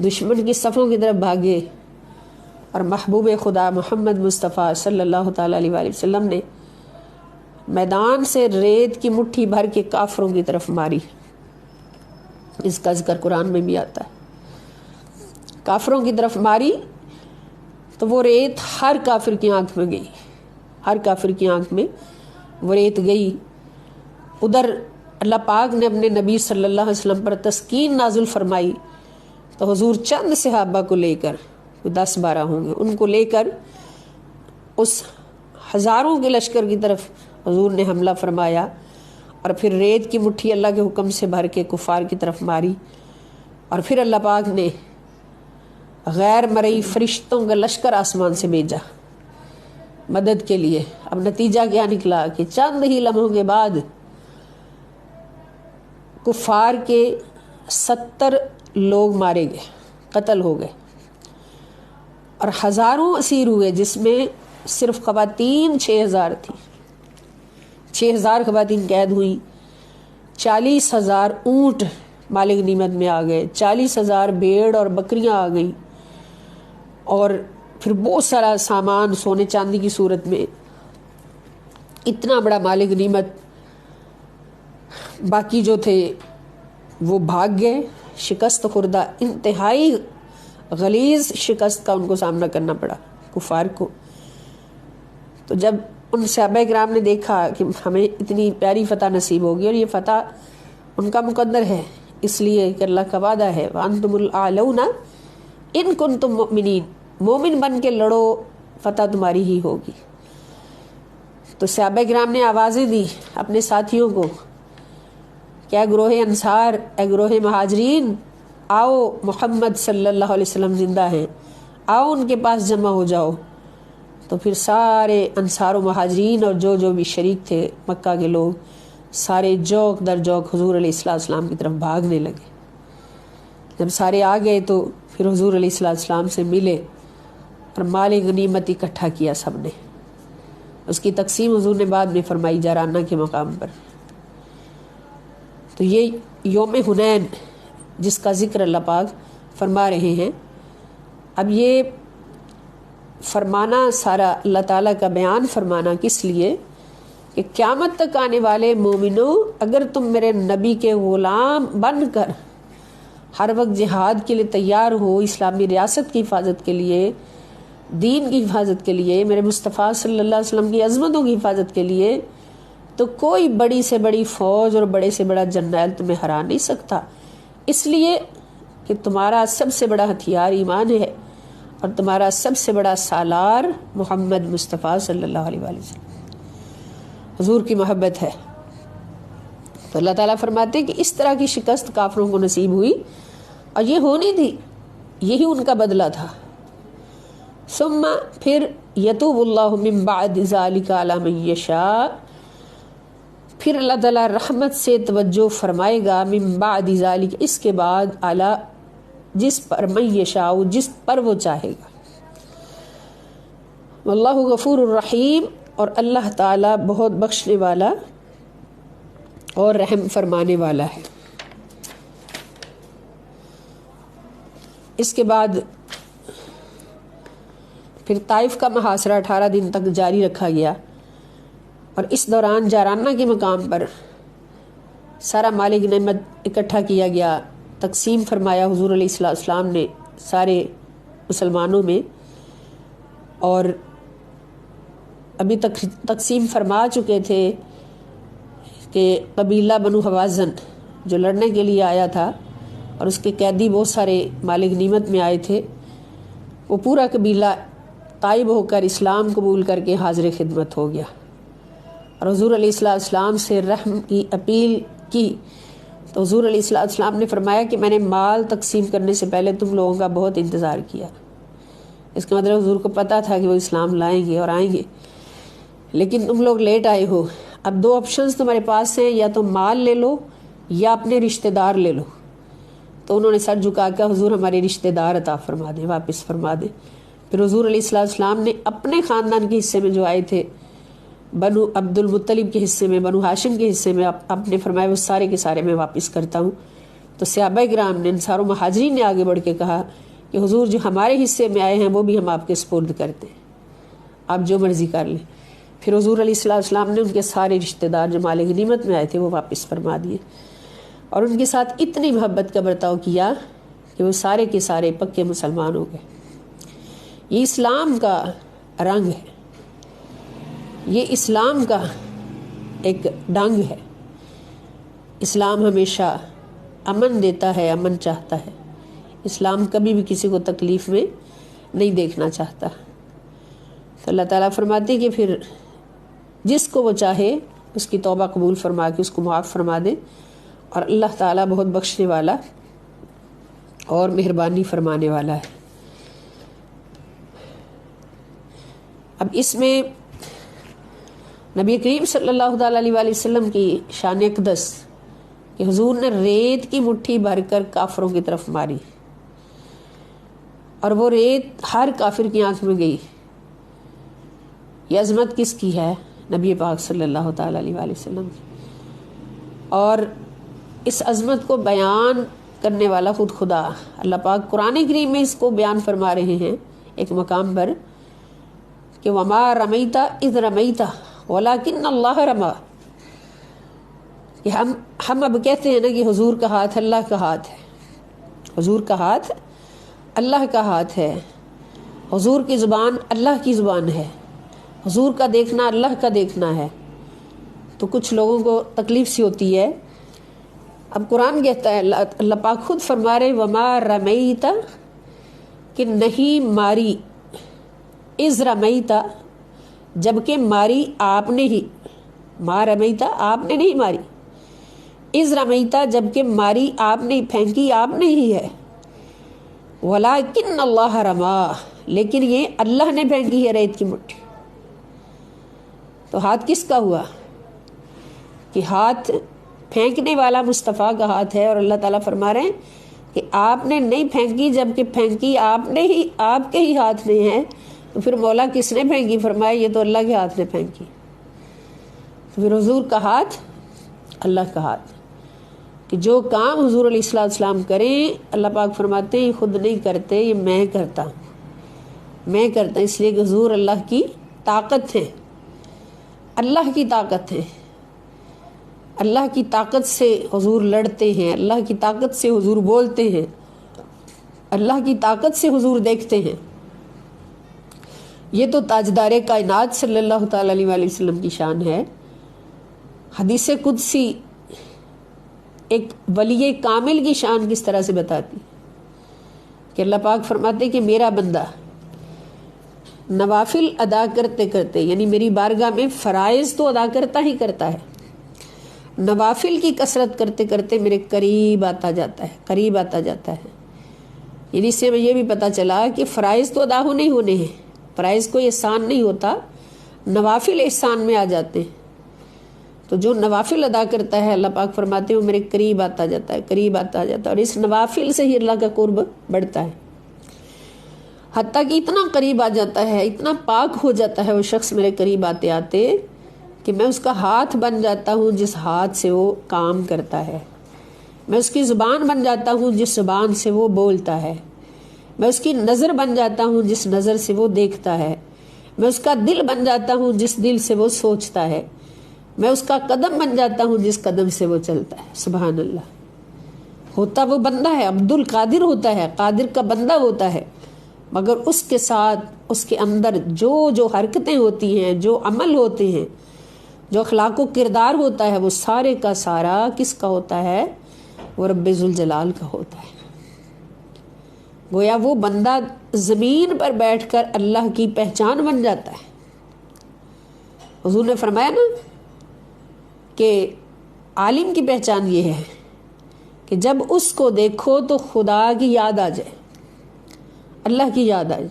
A: دشمن کی صفوں کی طرف بھاگے اور محبوب خدا محمد مصطفیٰ صلی اللہ تعالیٰ علیہ وآلہ وسلم نے میدان سے ریت کی مٹھی بھر کے کافروں کی طرف ماری. اس کا ذکر قرآن میں بھی آتا ہے. کافروں کی طرف ماری تو وہ ریت ہر کافر کی آنکھ میں گئی، ہر کافر کی آنکھ میں وہ ریت گئی. ادھر اللہ پاک نے اپنے نبی صلی اللہ علیہ وسلم پر تسکین نازل فرمائی تو حضور چند صحابہ کو لے کر، 10-12 ہوں گے، ان کو لے کر اس ہزاروں کے لشکر کی طرف حضور نے حملہ فرمایا اور پھر ریت کی مٹھی اللہ کے حکم سے بھر کے کفار کی طرف ماری. اور پھر اللہ پاک نے غیر مرئی فرشتوں کا لشکر آسمان سے بھیجا مدد کے لیے. اب نتیجہ کیا نکلا کہ چند ہی لمحوں کے بعد کفار کے 70 لوگ مارے گئے، قتل ہو گئے، اور ہزاروں اسیر ہوئے، جس میں صرف خواتین 6000 تھیں. 6000 خواتین قید ہوئیں. 40,000 اونٹ مال غنیمت میں آ گئے، 40,000 بھیڑ اور بکریاں آ گئیں، اور پھر بہت سارا سامان سونے چاندی کی صورت میں، اتنا بڑا مال غنیمت. باقی جو تھے وہ بھاگ گئے، شکست خوردہ، انتہائی غلیظ شکست کا ان کو سامنا کرنا پڑا کفار کو. تو جب ان صحابہ کرام نے دیکھا کہ ہمیں اتنی پیاری فتح نصیب ہوگی، اور یہ فتح ان کا مقدر ہے، اس لیے کہ اللہ کا وعدہ ہے وَأَنْتُمُ الْأَعْلَوْنَ إِن كُنْتُم مُؤْمِنِينَ، مومن بن کے لڑو، فتح تمہاری ہی ہوگی. تو صحابہ کرام نے آوازیں دی اپنے ساتھیوں کو کہ اے گروہ انصار، اے گروہ مہاجرین، آؤ محمد صلی اللہ علیہ وسلم زندہ ہیں، آؤ ان کے پاس جمع ہو جاؤ. تو پھر سارے انصار و مہاجرین اور جو بھی شریک تھے مکہ کے لوگ، سارے جوک در جوک حضور علیہ السلام کی طرف بھاگنے لگے. جب سارے آ گئے تو پھر حضور علیہ السلام سے ملے اور مال غنیمت اکٹھا کیا سب نے. اس کی تقسیم حضور نے بعد میں فرمائی جارانہ کے مقام پر. تو یہ یوم حنین جس کا ذکر اللہ پاک فرما رہے ہیں، اب یہ فرمانا سارا اللہ تعالیٰ کا بیان فرمانا کس لیے کہ قیامت تک آنے والے مومنوں، اگر تم میرے نبی کے غلام بن کر ہر وقت جہاد کے لیے تیار ہو، اسلامی ریاست کی حفاظت کے لیے، دین کی حفاظت کے لیے، میرے مصطفیٰ صلی اللہ علیہ وسلم کی عظمتوں کی حفاظت کے لیے، تو کوئی بڑی سے بڑی فوج اور بڑے سے بڑا جرنیل تمہیں ہرا نہیں سکتا، اس لیے کہ تمہارا سب سے بڑا ہتھیار ایمان ہے اور تمہارا سب سے بڑا سالار محمد مصطفیٰ صلی اللہ علیہ وآلہ وسلم، حضور کی محبت ہے. تو اللہ تعالیٰ فرماتے ہیں کہ اس طرح کی شکست کافروں کو نصیب ہوئی، اور یہ ہونی تھی، یہی ان کا بدلہ تھا. ثم پھر یتوب اللہ من بعد ذلک علی من یشاء، پھر اللہ تعالیٰ رحمت سے توجہ فرمائے گا من بعد ذلک، اس کے بعد علی جس پر من یشاء، جس پر وہ چاہے گا. واللہ غفور الرحیم، اور اللہ تعالیٰ بہت بخشنے والا اور رحم فرمانے والا ہے۔ اس کے بعد پھر طائف کا محاصرہ 18 دن تک جاری رکھا گیا، اور اس دوران جارانہ کے مقام پر سارا مال غنیمت اکٹھا کیا گیا، تقسیم فرمایا حضور علیہ السلام نے سارے مسلمانوں میں، اور ابھی تک تقسیم فرما چکے تھے کہ قبیلہ بنو حوازن جو لڑنے کے لیے آیا تھا اور اس کے قیدی بہت سارے مال غنیمت میں آئے تھے، وہ پورا قبیلہ تائب ہو کر اسلام قبول کر کے حاضر خدمت ہو گیا، اور حضور علیہ السلام سے رحم کی اپیل کی تو حضور علیہ السلام نے فرمایا کہ میں نے مال تقسیم کرنے سے پہلے تم لوگوں کا بہت انتظار کیا۔ اس کا مطلب حضور کو پتہ تھا کہ وہ اسلام لائیں گے اور آئیں گے، لیکن تم لوگ لیٹ آئے ہو۔ اب دو آپشنز تمہارے پاس ہیں، یا تو مال لے لو یا اپنے رشتہ دار لے لو۔ تو انہوں نے سر جھکا کر حضور ہمارے رشتہ دار عطا فرما دیں، واپس فرما دیں۔ پھر حضور علیہ السلام نے اپنے خاندان کے حصے میں جو آئے تھے، بنو عبد المطلب کے حصے میں، بنو ہاشم کے حصے میں، آپ نے فرمایا وہ سارے کے سارے میں واپس کرتا ہوں۔ تو صحابہ کرام نے، انصار و مہاجرین نے آگے بڑھ کے کہا کہ حضور جو ہمارے حصے میں آئے ہیں وہ بھی ہم آپ کے سپرد کرتے ہیں، آپ جو مرضی کر لیں۔ پھر حضور علیہ السلام نے ان کے سارے رشتہ دار جو مال غنیمت میں آئے تھے وہ واپس فرما دیے، اور ان کے ساتھ اتنی محبت کا برتاؤ کیا کہ وہ سارے کے سارے پکے مسلمان ہو گئے۔ یہ اسلام کا رنگ ہے، یہ اسلام کا ایک ڈنگ ہے۔ اسلام ہمیشہ امن دیتا ہے، امن چاہتا ہے۔ اسلام کبھی بھی کسی کو تکلیف میں نہیں دیکھنا چاہتا۔ تو اللہ تعالیٰ فرماتے ہیں کہ پھر جس کو وہ چاہے اس کی توبہ قبول فرما کے اس کو معاف فرما دے، اور اللہ تعالیٰ بہت بخشنے والا اور مہربانی فرمانے والا ہے۔ اب اس میں نبی کریم صلی اللہ تعالیٰ علیہ وآلہ وسلم کی شان اقدس کہ حضور نے ریت کی مٹھی بھر کر کافروں کی طرف ماری، اور وہ ریت ہر کافر کی آنکھ میں گئی۔ یہ عظمت کس کی ہے؟ نبی پاک صلی اللہ تعالیٰ علیہ وآلہ وسلم کی۔ اور اس عظمت کو بیان کرنے والا خود خدا اللہ پاک قرآن کریم میں اس کو بیان فرما رہے ہیں ایک مقام پر کہ وما رمیت اذ رمیت ولکن اللہ رما، کہ ہم اب کہتے ہیں نا کہ حضور کا ہاتھ اللہ کا ہاتھ ہے، حضور کا ہاتھ اللہ کا ہاتھ ہے، حضور کی زبان اللہ کی زبان ہے، حضور کا دیکھنا اللہ کا دیکھنا ہے، تو کچھ لوگوں کو تکلیف سی ہوتی ہے۔ اب قرآن کہتا ہے، اللہ پاک خود فرما رہے وما رمیت، کہ نہیں ماری، اذ رمیت، جبکہ ماری آپ نے ہی، ما رمیت آپ نے نہیں ماری، اذ رمیت جبکہ ماری آپ نے، پھینکی آپ نے ہی ہے، ولیکن اللہ رما، لیکن یہ اللہ نے پھینکی ہے ریت کی مٹھی۔ تو ہاتھ کس کا ہوا؟ کہ ہاتھ پھینکنے والا مصطفیٰ کا ہاتھ ہے، اور اللہ تعالیٰ فرما رہے ہیں کہ آپ نے نہیں پھینکی، جبکہ پھینکی آپ نے ہی، آپ کے ہی ہاتھ میں ہے۔ تو پھر مولا کس نے پھینکی؟ فرمایا یہ تو اللہ کے ہاتھ نے پھینکی۔ تو پھر حضور کا ہاتھ اللہ کا ہاتھ، کہ جو کام حضور علیہ السلام کریں اللہ پاک فرماتے ہیں یہ خود نہیں کرتے، یہ میں کرتا ہوں، میں کرتا ہوں، اس لیے کہ حضور اللہ کی طاقت ہے، اللہ کی طاقت ہے، اللہ کی طاقت سے حضور لڑتے ہیں، اللہ کی طاقت سے حضور بولتے ہیں، اللہ کی طاقت سے حضور دیکھتے ہیں۔ یہ تو تاجدار کائنات صلی اللہ تعالیٰ علیہ وآلہ وسلم کی شان ہے۔ حدیث قدسی ایک ولی کامل کی شان کس طرح سے بتاتی کہ اللہ پاک فرماتے کہ میرا بندہ نوافل ادا کرتے کرتے، یعنی میری بارگاہ میں فرائض تو ادا کرتا ہی کرتا ہے، نوافل کی کثرت کرتے کرتے میرے قریب آتا جاتا ہے، قریب آتا جاتا ہے۔ یعنی اس سے ہمیں یہ بھی پتہ چلا کہ فرائض تو ادا ہونے ہیں، فرائض کوئی احسان نہیں ہوتا، نوافل احسان میں آ جاتے ہیں۔ تو جو نوافل ادا کرتا ہے اللہ پاک فرماتے ہیں وہ میرے قریب آتا جاتا ہے، قریب آتا جاتا ہے، اور اس نوافل سے ہی اللہ کا قرب بڑھتا ہے۔ حتیٰ کہ اتنا قریب آ جاتا ہے، اتنا پاک ہو جاتا ہے وہ شخص میرے قریب آتے آتے کہ میں اس کا ہاتھ بن جاتا ہوں جس ہاتھ سے وہ کام کرتا ہے، میں اس کی زبان بن جاتا ہوں جس زبان سے وہ بولتا ہے، میں اس کی نظر بن جاتا ہوں جس نظر سے وہ دیکھتا ہے، میں اس کا دل بن جاتا ہوں جس دل سے وہ سوچتا ہے، میں اس کا قدم بن جاتا ہوں جس قدم سے وہ چلتا ہے۔ سبحان اللہ۔ ہوتا وہ بندہ ہے، عبد القادر ہوتا ہے، قادر کا بندہ ہوتا ہے، مگر اس کے ساتھ اس کے اندر جو حرکتیں ہوتی ہیں، جو عمل ہوتے ہیں، جو اخلاق و کردار ہوتا ہے، وہ سارے کا سارا کس کا ہوتا ہے؟ وہ رب ذوالجلال کا ہوتا ہے۔ گویا وہ بندہ زمین پر بیٹھ کر اللہ کی پہچان بن جاتا ہے۔ حضور نے فرمایا نا کہ عالم کی پہچان یہ ہے کہ جب اس کو دیکھو تو خدا کی یاد آ جائے، اللہ کی یاد آ جائے۔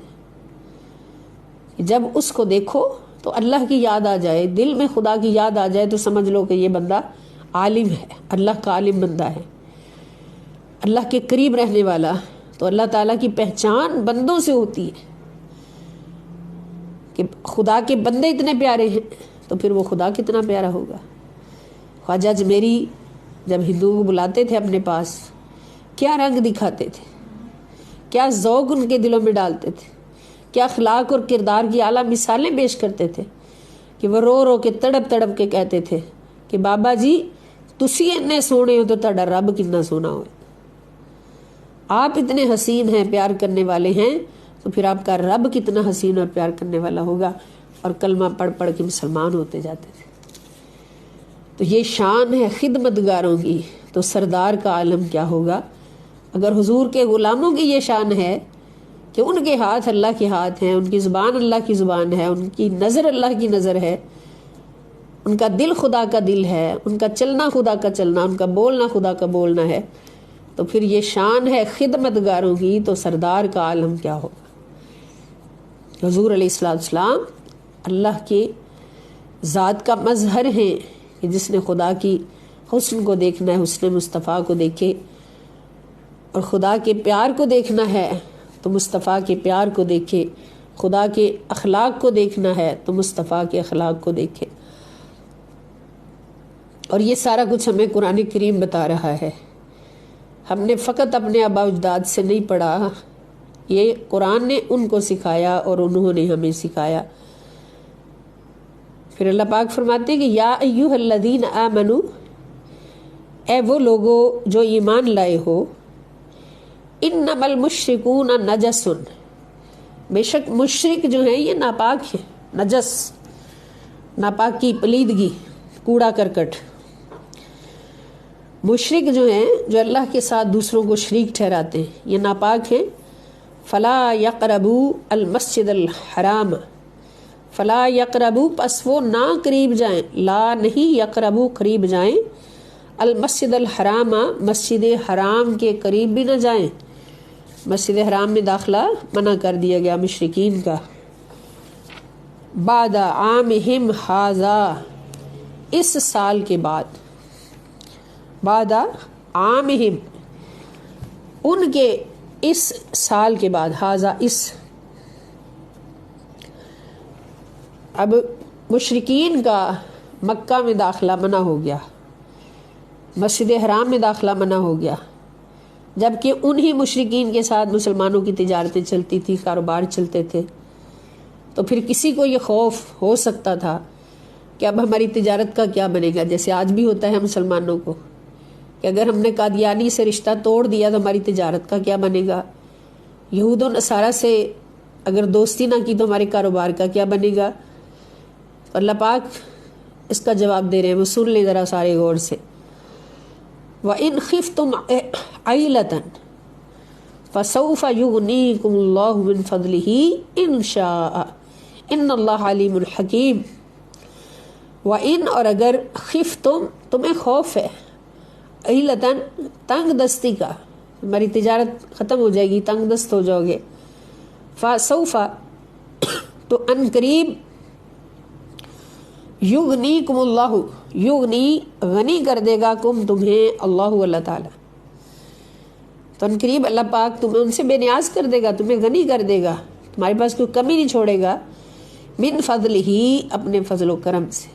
A: جب اس کو دیکھو تو اللہ کی یاد آ جائے، دل میں خدا کی یاد آ جائے، تو سمجھ لو کہ یہ بندہ عالم ہے، اللہ کا عالم بندہ ہے، اللہ کے قریب رہنے والا۔ تو اللہ تعالیٰ کی پہچان بندوں سے ہوتی ہے کہ خدا کے بندے اتنے پیارے ہیں، تو پھر وہ خدا کتنا پیارا ہوگا۔ خواجہ اجمیری جب ہندوؤں کو بلاتے تھے اپنے پاس، کیا رنگ دکھاتے تھے، کیا ذوق ان کے دلوں میں ڈالتے تھے، کیا اخلاق اور کردار کی اعلیٰ مثالیں پیش کرتے تھے کہ وہ رو رو کے تڑپ تڑپ کے کہتے تھے کہ بابا جی تسی اتنے سونے ہو تو تہاڈا رب کتنا سونا ہوئے، آپ اتنے حسین ہیں، پیار کرنے والے ہیں، تو پھر آپ کا رب کتنا حسین اور پیار کرنے والا ہوگا۔ اور کلمہ پڑھ پڑھ کے مسلمان ہوتے جاتے تھے۔ تو یہ شان ہے خدمتگاروں کی، تو سردار کا عالم کیا ہوگا؟ اگر حضور کے غلاموں کی یہ شان ہے کہ ان کے ہاتھ اللہ کے ہاتھ ہیں، ان کی زبان اللہ کی زبان ہے، ان کی نظر اللہ کی نظر ہے، ان کا دل خدا کا دل ہے، ان کا چلنا خدا کا چلنا، ان کا بولنا خدا کا بولنا ہے، تو پھر یہ شان ہے خدمتگاروں کی، تو سردار کا عالم کیا ہوگا؟ حضور علیہ السلام اللہ کے ذات کا مظہر ہیں کہ جس نے خدا کی حسن کو دیکھنا ہے، حسن مصطفیٰ کو دیکھے، اور خدا کے پیار کو دیکھنا ہے تو مصطفیٰ کے پیار کو دیکھے، خدا کے اخلاق کو دیکھنا ہے تو مصطفیٰ کے اخلاق کو دیکھے۔ اور یہ سارا کچھ ہمیں قرآن کریم بتا رہا ہے، ہم نے فقط اپنے آباء و اجداد سے نہیں پڑھا، یہ قرآن نے ان کو سکھایا اور انہوں نے ہمیں سکھایا۔ پھر اللہ پاک فرماتے ہیں کہ یا ایھا الذین آمنو، اے وہ لوگو جو ایمان لائے ہو، انما المشرکون نجس، بے شک مشرک جو ہیں یہ ناپاک ہیں، نجس، ناپاکی، پلیدگی، کوڑا کرکٹ۔ مشرک جو ہیں، جو اللہ کے ساتھ دوسروں کو شریک ٹھہراتے ہیں، یہ ناپاک ہیں۔ فلا یقربوا المسجد الحرام، فلا یقربوا، پس وہ نہ قریب جائیں، لا نہیں، یقربوا قریب جائیں، المسجد الحرام، مسجد حرام کے قریب بھی نہ جائیں۔ مسجد حرام میں داخلہ منع کر دیا گیا مشرکین کا۔ بعد عامہم ھذا، اس سال کے بعد، بعد عامہم، ان کے اس سال کے بعد، ھذا اس، اب مشرکین کا مکہ میں داخلہ منع ہو گیا، مسجد حرام میں داخلہ منع ہو گیا، جبکہ انہی مشرکین کے ساتھ مسلمانوں کی تجارتیں چلتی تھی، کاروبار چلتے تھے۔ تو پھر کسی کو یہ خوف ہو سکتا تھا کہ اب ہماری تجارت کا کیا بنے گا، جیسے آج بھی ہوتا ہے مسلمانوں کو کہ اگر ہم نے قادیانی سے رشتہ توڑ دیا تو ہماری تجارت کا کیا بنے گا، یہود و نصارہ سے اگر دوستی نہ کی تو ہمارے کاروبار کا کیا بنے گا۔ اللہ پاک اس کا جواب دے رہے ہیں، وہ سن لیں ذرا سارے غور سے۔ وَإِنْ خِفْتُمْ عَيْلَةً فَسَوْفَ يُغْنِيكُمُ اللَّهُ مِنْ فَضْلِهِ إِنْ شَاءَ إِنَّ اللَّهَ عَلِيمٌ حَكِيمٌ۔ وَإِنْ، اور اگر خِفْتُمْ، تمہیں خوف ہے، عِلَّةً، تنگ دستی کا، ہماری تجارت ختم ہو جائے گی، تنگ دست ہو جاؤ گے، فَسَوْفَ، تو ان قریب، یغنیکم اللہ، یغنی، غنی کر دے گا، کم، تمہیں، اللہ، اللہ تعالی، تو ان قریب اللہ پاک تمہیں ان سے بے نیاز کر دے گا، تمہیں غنی کر دے گا، تمہارے پاس کوئی کمی نہیں چھوڑے گا، من فضل ہی، اپنے فضل و کرم سے۔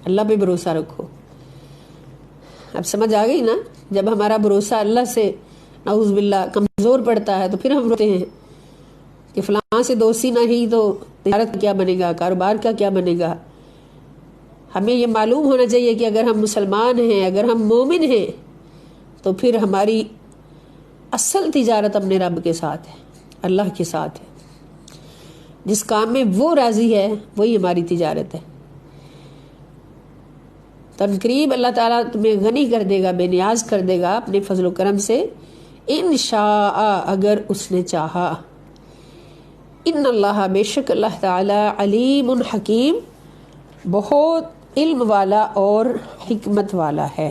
A: اللہ پہ بھروسہ رکھو۔ اب سمجھ آ گئی نا؟ جب ہمارا بھروسہ اللہ سے نعوذ باللہ کمزور پڑتا ہے تو پھر ہم روتے ہیں کہ فلاں سے دوستی نہ ہی تو تجارت کا کیا بنے گا، کاروبار کا کیا بنے گا۔ ہمیں یہ معلوم ہونا چاہیے کہ اگر ہم مسلمان ہیں، اگر ہم مومن ہیں، تو پھر ہماری اصل تجارت اپنے رب کے ساتھ ہے، اللہ کے ساتھ ہے۔ جس کام میں وہ راضی ہے وہی ہماری تجارت ہے۔ تنقریب اللہ تعالیٰ تمہیں غنی کر دے گا، بے نیاز کر دے گا اپنے فضل و کرم سے، انشاء، اگر اس نے چاہا۔ ان اللہ، بے شک اللہ تعالیٰ، علیم حکیم، بہت علم والا اور حکمت والا ہے۔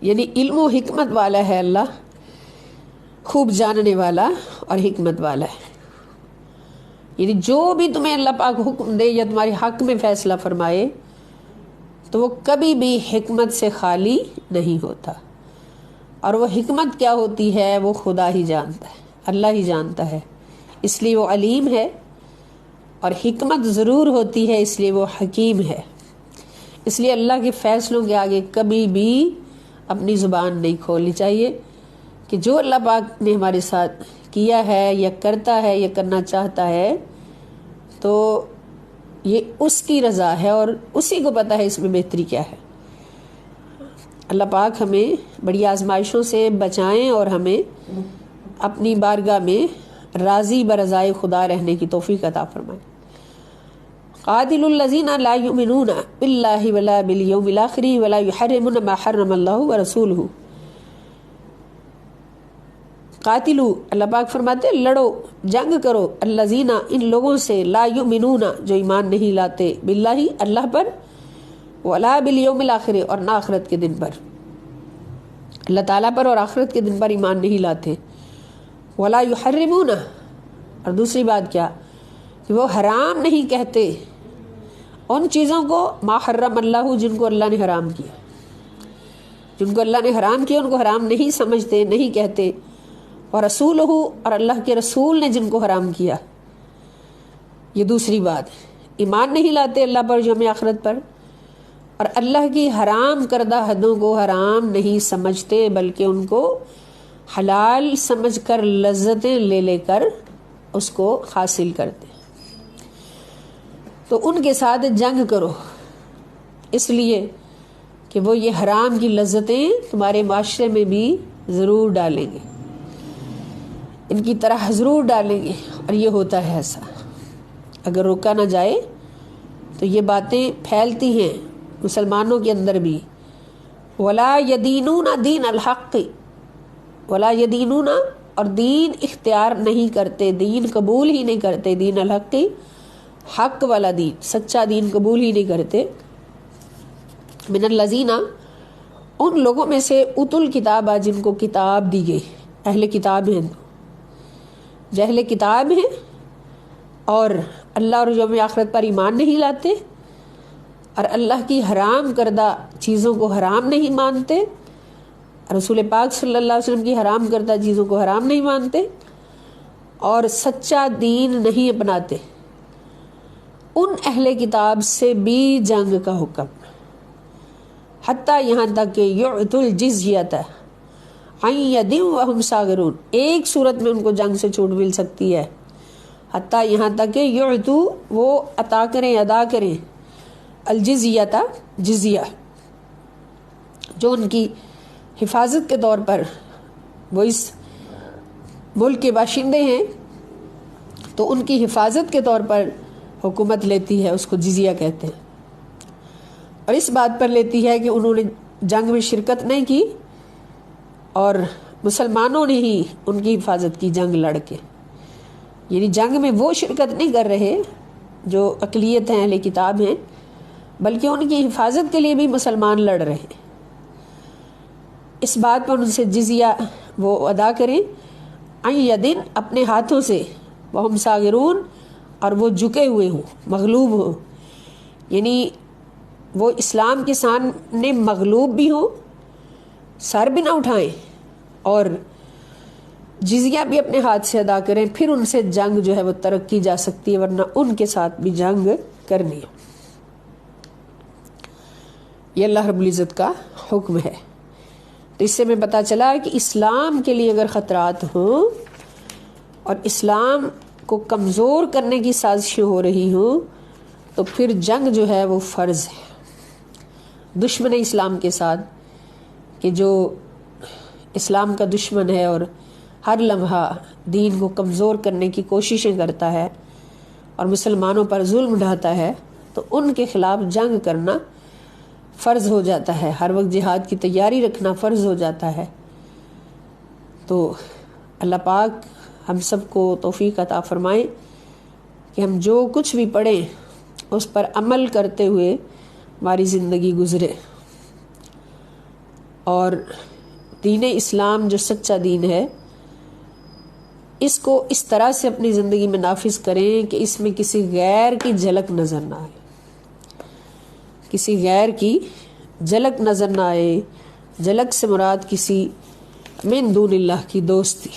A: یعنی علم و حکمت والا ہے اللہ، خوب جاننے والا اور حکمت والا ہے۔ یعنی جو بھی تمہیں اللہ پاک حکم دے یا تمہارے حق میں فیصلہ فرمائے تو وہ کبھی بھی حکمت سے خالی نہیں ہوتا، اور وہ حکمت کیا ہوتی ہے وہ خدا ہی جانتا ہے، اللہ ہی جانتا ہے، اس لیے وہ علیم ہے، اور حکمت ضرور ہوتی ہے اس لیے وہ حکیم ہے۔ اس لیے اللہ کے فیصلوں کے آگے کبھی بھی اپنی زبان نہیں کھولنی چاہیے، کہ جو اللہ پاک نے ہمارے ساتھ کیا ہے یا کرتا ہے یا کرنا چاہتا ہے تو یہ اس کی رضا ہے اور اسی کو پتہ ہے اس میں بہتری کیا ہے۔ اللہ پاک ہمیں بڑی آزمائشوں سے بچائیں اور ہمیں اپنی بارگاہ میں راضی برضائے خدا رہنے کی توفیق عطا فرمائیں۔ قاتل الذین لا یؤمنون باللہ ولا بالیوم الآخر ولا یحرمون ما حرم اللہ ورسولہ۔ قاتلو، اللہ پاک فرماتے لڑو، جنگ کرو، الذین، ان لوگوں سے، لا یؤمنون، جو ایمان نہیں لاتے، باللہ، اللہ پر، ولا بالیوم الآخر، اور نہ آخرت کے دن پر، اللہ تعالیٰ پر اور آخرت کے دن پر ایمان نہیں لاتے، ولا یحرمون، اور دوسری بات کیا کہ وہ حرام نہیں کہتے ان چیزوں کو، ما حرم اللہ، جن کو اللہ نے حرام کیا، جن کو اللہ نے حرام کیا ان کو حرام نہیں سمجھتے، نہیں کہتے، اور رسولہ، اور اللہ کے رسول نے جن کو حرام کیا۔ یہ دوسری بات، ایمان نہیں لاتے اللہ پر، یوم آخرت پر، اور اللہ کی حرام کردہ حدوں کو حرام نہیں سمجھتے بلکہ ان کو حلال سمجھ کر لذتیں لے لے کر اس کو حاصل کرتے، تو ان کے ساتھ جنگ کرو، اس لیے کہ وہ یہ حرام کی لذتیں تمہارے معاشرے میں بھی ضرور ڈالیں گے، ان کی طرح ضرور ڈالیں گے، اور یہ ہوتا ہے ایسا، اگر روکا نہ جائے تو یہ باتیں پھیلتی ہیں مسلمانوں کے اندر بھی۔ ولا یدینون دین الحق، ولا یدینون، اور دین اختیار نہیں کرتے، دین قبول ہی نہیں کرتے، دین الحق، حق والا دین، سچا دین قبول ہی نہیں کرتے، من الذین، ان لوگوں میں سے، اوتوا الکتاب، جن کو کتاب دی گئی، اہل کتاب ہیں، جو اہل کتاب ہیں اور اللہ اور یوم آخرت پر ایمان نہیں لاتے، اور اللہ کی حرام کردہ چیزوں کو حرام نہیں مانتے، رسول پاک صلی اللہ علیہ وسلم کی حرام کردہ چیزوں کو حرام نہیں مانتے، اور سچا دین نہیں اپناتے، ان اہل کتاب سے بھی جنگ کا حکم، حتیٰ یہاں تک کہ یعطوا الجزیۃ عن ید وہم صاغرون، ایک صورت میں ان کو جنگ سے چھوٹ مل سکتی ہے، حتیٰ یہاں تک کہ یعطوا، وہ عطا کریں، ادا کریں، الجزیۃ، جزیہ، جو ان کی حفاظت کے طور پر، وہ اس ملک کے باشندے ہیں تو ان کی حفاظت کے طور پر حکومت لیتی ہے، اس کو جزیہ کہتے ہیں، اور اس بات پر لیتی ہے کہ انہوں نے جنگ میں شرکت نہیں کی اور مسلمانوں نے ہی ان کی حفاظت کی جنگ لڑ کے، یعنی جنگ میں وہ شرکت نہیں کر رہے جو اقلیت ہیں، اہل کتاب ہیں، بلکہ ان کی حفاظت کے لیے بھی مسلمان لڑ رہے ہیں، اس بات پر ان سے جزیہ وہ ادا کریں، عن یدن، اپنے ہاتھوں سے، وہم صاغرون، اور وہ جھکے ہوئے ہوں، مغلوب ہوں، یعنی وہ اسلام کے سامنے مغلوب بھی ہوں، سر بھی نہ اٹھائیں اور جزیہ بھی اپنے ہاتھ سے ادا کریں، پھر ان سے جنگ جو ہے وہ ترک کی جا سکتی ہے، ورنہ ان کے ساتھ بھی جنگ کرنی ہے۔ یہ اللہ رب العزت کا حکم ہے۔ تو اس سے میں پتہ چلا کہ اسلام کے لیے اگر خطرات ہوں اور اسلام کو کمزور کرنے کی سازشیں ہو رہی ہوں تو پھر جنگ جو ہے وہ فرض ہے دشمن اسلام کے ساتھ، کہ جو اسلام کا دشمن ہے اور ہر لمحہ دین کو کمزور کرنے کی کوششیں کرتا ہے اور مسلمانوں پر ظلم ڈھاتا ہے، تو ان کے خلاف جنگ کرنا فرض ہو جاتا ہے، ہر وقت جہاد کی تیاری رکھنا فرض ہو جاتا ہے۔ تو اللہ پاک ہم سب کو توفیق عطا فرمائے کہ ہم جو کچھ بھی پڑھیں اس پر عمل کرتے ہوئے ہماری زندگی گزرے، اور دین اسلام جو سچا دین ہے اس کو اس طرح سے اپنی زندگی میں نافذ کریں کہ اس میں کسی غیر کی جھلک نظر نہ آئے، کسی غیر کی جھلک نظر نہ آئے۔ جھلک سے مراد کسی من دون اللہ کی دوستی،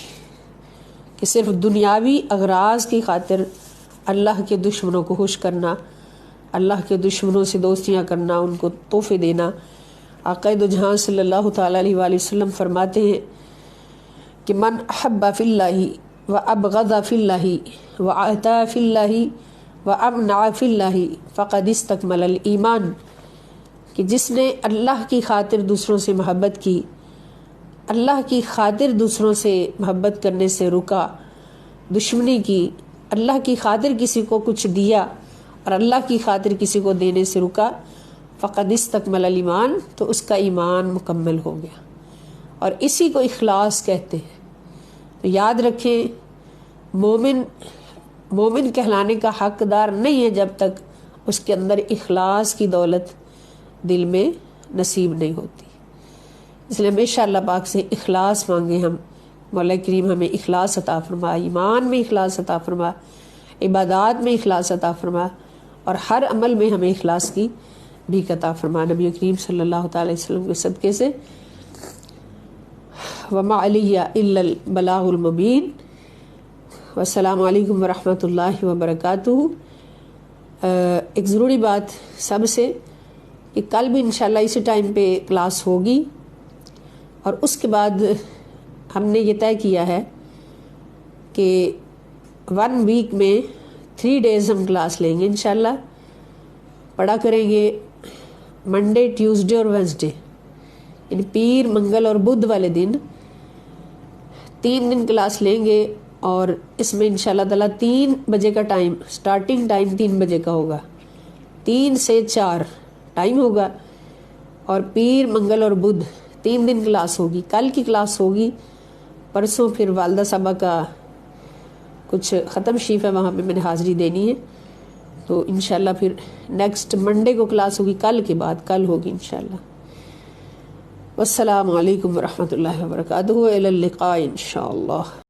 A: کہ صرف دنیاوی اغراض کی خاطر اللہ کے دشمنوں کو خوش کرنا، اللہ کے دشمنوں سے دوستیاں کرنا، ان کو تحفے دینا۔ آقا دو جہاں صلی اللہ تعالیٰ علیہ وآلہ وسلم فرماتے ہیں کہ من احب فی اللہ و ابغض فی اللہ و اعطا فی اللہ و امنع فی اللہ فقد استکمل الایمان، کہ جس نے اللہ کی خاطر دوسروں سے محبت کی، اللہ کی خاطر دوسروں سے محبت کرنے سے رکا، دشمنی کی، اللہ کی خاطر کسی کو کچھ دیا اور اللہ کی خاطر کسی کو دینے سے رکا، فقد استکمل الایمان، تو اس کا ایمان مکمل ہو گیا۔ اور اسی کو اخلاص کہتے ہیں۔ تو یاد رکھیں، مومن کہلانے کا حقدار نہیں ہے جب تک اس کے اندر اخلاص کی دولت دل میں نصیب نہیں ہوتی۔ اس لیے ہمیشہ اللہ پاک سے اخلاص مانگیں ہم، مولا کریم ہمیں اخلاص عطا فرما، ایمان میں اخلاص عطا فرما، عبادات میں اخلاص عطا فرما، اور ہر عمل میں ہمیں اخلاص کی بھی عطا فرما۔ نبی کریم صلی اللہ تعالی وسلم کے صدقے سے وما علیہ الا البلاغ المبین۔ والسلام علیکم ورحمۃ اللہ وبرکاتہ۔ ایک ضروری بات سب سے کہ کل بھی انشاءاللہ اسی ٹائم پہ کلاس ہوگی، اور اس کے بعد ہم نے یہ طے کیا ہے کہ 1 ویک میں 3 days ہم کلاس لیں گے انشاءاللہ، پڑھا کریں گے منڈے، ٹیوزڈے اور وینسڈے، یعنی پیر، منگل اور بدھ والے دن 3 دن کلاس لیں گے، اور اس میں انشاءاللہ تعالیٰ 3 بجے کا ٹائم، سٹارٹنگ ٹائم 3 بجے کا ہوگا، 3 سے 4 ٹائم ہوگا، اور پیر، منگل اور بدھ 3 دن کلاس ہوگی۔ کل کی کلاس ہوگی، پرسوں پھر والدہ صاحبہ کا کچھ ختم شریف ہے، وہاں پہ میں نے حاضری دینی ہے، تو انشاءاللہ پھر نیکسٹ منڈے کو کلاس ہوگی، کل کے بعد کل ہوگی انشاءاللہ۔ والسلام علیکم ورحمۃ اللہ وبرکاتہ، الی اللقاء انشاءاللہ۔